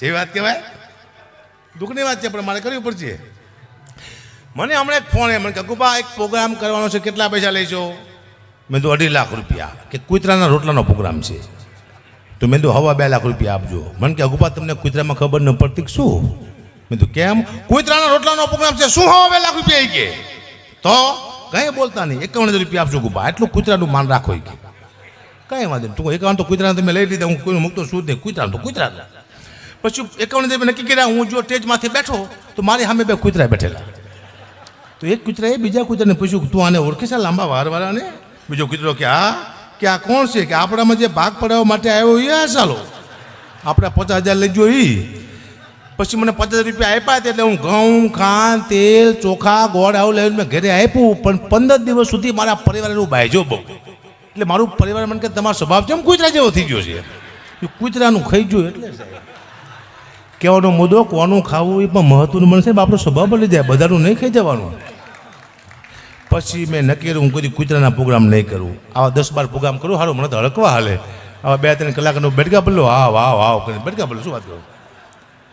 જેવી વાત કહેવાય, દુઃખની વાત છે પણ મારે કરવી પડશે. મને હમણાં એક ફોન મને કે કુપા એક પ્રોગ્રામ કરવાનો છે, કેટલા પૈસા લઈશો? મેં તો 2.5 લાખ રૂપિયા. કે કૂતરાના રોટલાનો પ્રોગ્રામ છે તો મેં તો 2.5 લાખ રૂપિયા આપજો. મને કે કુપા તમને કૂતરામાં ખબર ન પડતી શું? મેં તો કેમ? કૂતરાના રોટલાનો પ્રોગ્રામ છે, શું 2.5 લાખ રૂપિયા? કે તો કંઈ બોલતા નહીં, 51,000 રૂપિયા આપજો કુપા, એટલું કૂતરાનું માન રાખો. કે કંઈ વાંધો નહીં, તું 51 તો કૂતરાને તમે લઈ લીધા, હું કોઈને મૂકતો શું જ નહીં, કૂતરાનું તો કૂતરા. પછી 51,000 નક્કી કર્યા. હું જો સ્ટેજમાંથી બેઠો તો મારી સામે 2 કૂતરા બેઠેલા. તો એક કૂતરાએ બીજા કૂતરાને પૂછ્યું, તું આને ઓળખે છે લાંબા વારવાળાને? બીજો કૂતરો કે હા. કે આ કોણ છે? કે આપણામાં જે ભાગ પડાવવા માટે આવ્યો એ આ ચાલો આપણે 50,000 લઈ ગયો એ. પછી મને 50,000 રૂપિયા આપ્યા હતા, એટલે હું ઘઉં, ખાંડ, તેલ, ચોખા, ગોળ આવું લઈને મેં ઘરે આપ્યું. પણ 15 દિવસ સુધી મારા પરિવારનું બાયજો બહુ. એટલે મારું પરિવાર મને કે તમારો સ્વભાવ કેમ કૂતરા જેવો થઈ ગયો છે? કૂતરાનું ખાઈ ગયું એટલે કહેવાનો મુદ્દો કોનું ખાવું એ પણ મહત્વનું મળશે. આપણો સ્વભાવ બદલી જાય, બધાનું નહીં ખાઈ જવાનું. પછી મેં નક્કી કર્યું હું કોઈ કૂતરાના પ્રોગ્રામ નહીં કરું. આવા 10-12 પ્રોગ્રામ કરું સારું, મને તો હળકવા હાલે. આવા 2-3 કલાકનો બેટકા બદલો, હા વાહ વાહ કરીને બેટકા બદલો, શું વાત કરું?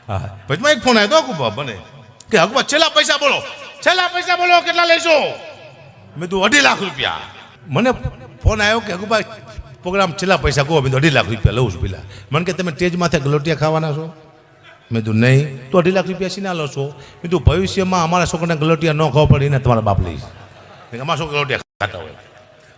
હા પછી એક ફોન આવ્યો તો કુપા બને કે હકુપા છેલ્લા પૈસા બોલો, છેલ્લા પૈસા બોલો, કેટલા લેશો? મેં તો 2.5 લાખ રૂપિયા. મને ફોન આવ્યો કે હકુપા પ્રોગ્રામ છેલ્લા પૈસા કહો. મેં તો 2.5 લાખ રૂપિયા લઉં છું પેલા. મને કે તમે સ્ટેજ માથે ગલોટિયા ખાવાના છો? મેં તો નહીં. તો 2.5 લાખ રૂપિયા સીના લો છો? મેં તો ભવિષ્યમાં અમારા છોકરાને ગલોટિયા ન ખાવા પડે એને તમારા બાપ લઈશ. અમારા છોકરા ગલોટિયા ખાતા હોય.